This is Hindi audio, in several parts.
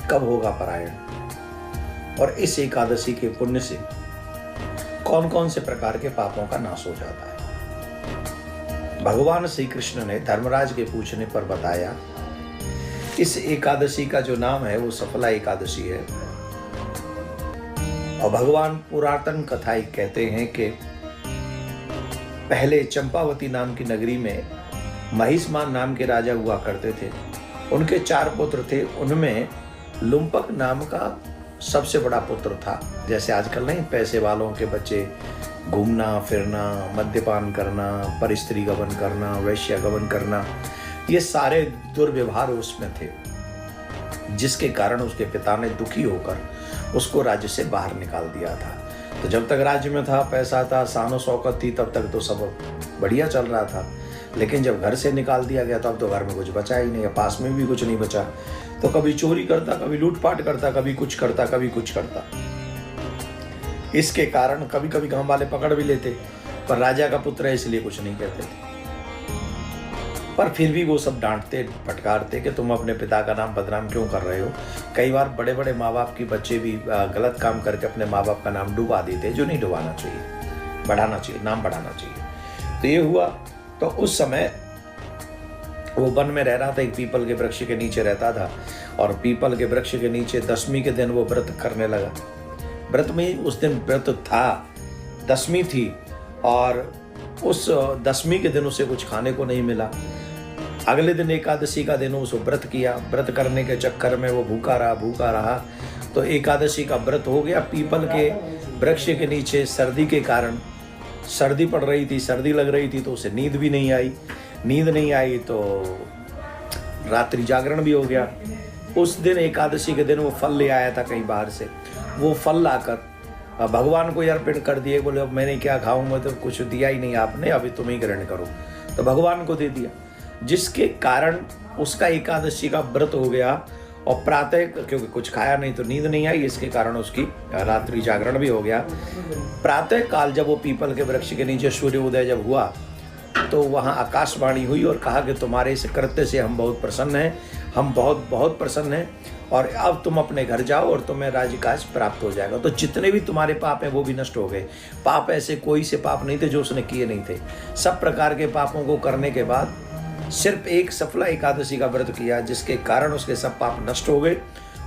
कब होगा परायण, और इस एकादशी के पुण्य से कौन कौन से प्रकार के पापों का नाश हो जाता है। भगवान श्री कृष्ण ने धर्मराज के पूछने पर बताया, इस एकादशी का जो नाम है वो सफला एकादशी है। और भगवान पुरातन कथाएं कहते हैं कि पहले चंपावती नाम की नगरी में महिष्मान नाम के राजा हुआ करते थे। उनके 4 पुत्र थे, उनमें लुम्पक नाम का सबसे बड़ा पुत्र था। जैसे आजकल नहीं, पैसे वालों के बच्चे घूमना फिरना, मद्यपान करना, परस्त्री गमन करना, वैश्य गमन करना, ये सारे दुर्व्यवहार उसमें थे, जिसके कारण उसके पिता ने दुखी होकर उसको राज्य से बाहर निकाल दिया था। तो जब तक राज्य में था, पैसा था, शानो शौकत थी, तब तक तो सब बढ़िया चल रहा था। लेकिन जब घर से निकाल दिया गया तो अब तो घर में कुछ बचा ही नहीं, या पास में भी कुछ नहीं बचा। तो कभी चोरी करता, कभी लूटपाट करता, कभी कुछ करता, कभी कुछ करता। इसके कारण कभी कभी गांव वाले पकड़ भी लेते, पर राजा का पुत्र है इसलिए कुछ नहीं कहते थे। पर फिर भी वो सब डांटते फटकारते कि तुम अपने पिता का नाम बदनाम क्यों कर रहे हो। कई बार बड़े बड़े माँ बाप के बच्चे भी गलत काम करके अपने माँ बाप का नाम डुबा देते, जो नहीं डुबाना चाहिए, बढ़ाना चाहिए, नाम बढ़ाना चाहिए। तो ये हुआ। तो उस समय वो वन में रह रहा था, एक पीपल के वृक्ष के नीचे रहता था, और पीपल के वृक्ष के नीचे 10वीं के दिन वो व्रत करने लगा। व्रत में उस दिन व्रत था, 10वीं थी, और उस 10वीं के दिन उसे कुछ खाने को नहीं मिला। अगले दिन एकादशी का दिन उसे व्रत किया। व्रत करने के चक्कर में वो भूखा रहा। तो एकादशी का व्रत हो गया। पीपल के वृक्ष के नीचे सर्दी के कारण, सर्दी पड़ रही थी, सर्दी लग रही थी, तो उसे नींद भी नहीं आई। नींद नहीं आई तो रात्रि जागरण भी हो गया। उस दिन एकादशी के दिन वो फल ले आया था कहीं बाहर से। वो फल लाकर भगवान को अर्पण कर दिए। बोले अब मैंने क्या खाऊंगा, तो कुछ दिया ही नहीं आपने, अभी तुम ही ग्रहण करो। तो भगवान को दे दिया, जिसके कारण उसका एकादशी का व्रत हो गया। और प्रातः, क्योंकि कुछ खाया नहीं तो नींद नहीं आई, इसके कारण उसकी रात्रि जागरण भी हो गया। प्रातः काल जब वो पीपल के वृक्ष के नीचे सूर्योदय जब हुआ, तो वहाँ आकाशवाणी हुई और कहा कि तुम्हारे इस कृत्य से हम बहुत प्रसन्न हैं, हम बहुत बहुत प्रसन्न हैं, और अब तुम अपने घर जाओ और तुम्हें राज्यकाज प्राप्त हो जाएगा। तो जितने भी तुम्हारे पाप हैं वो भी नष्ट हो गए। पाप ऐसे कोई से पाप नहीं थे जो उसने किए नहीं थे। सब प्रकार के पापों को करने के बाद सिर्फ एक सफला एकादशी का व्रत किया, जिसके कारण उसके सब पाप नष्ट हो गए,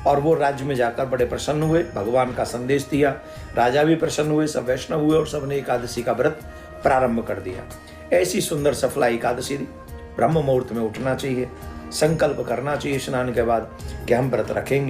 और वो राज्य में जाकर बड़े प्रसन्न हुए। भगवान का संदेश दिया, राजा भी प्रसन्न हुए, सब वैष्णव हुए, और सबने एकादशी का व्रत प्रारंभ कर दिया। ऐसी सुंदर सफला एकादशी ब्रह्म मुहूर्त में उठना चाहिए, संकल्प करना चाहिए स्नान के बाद कि हम व्रत रखेंगे।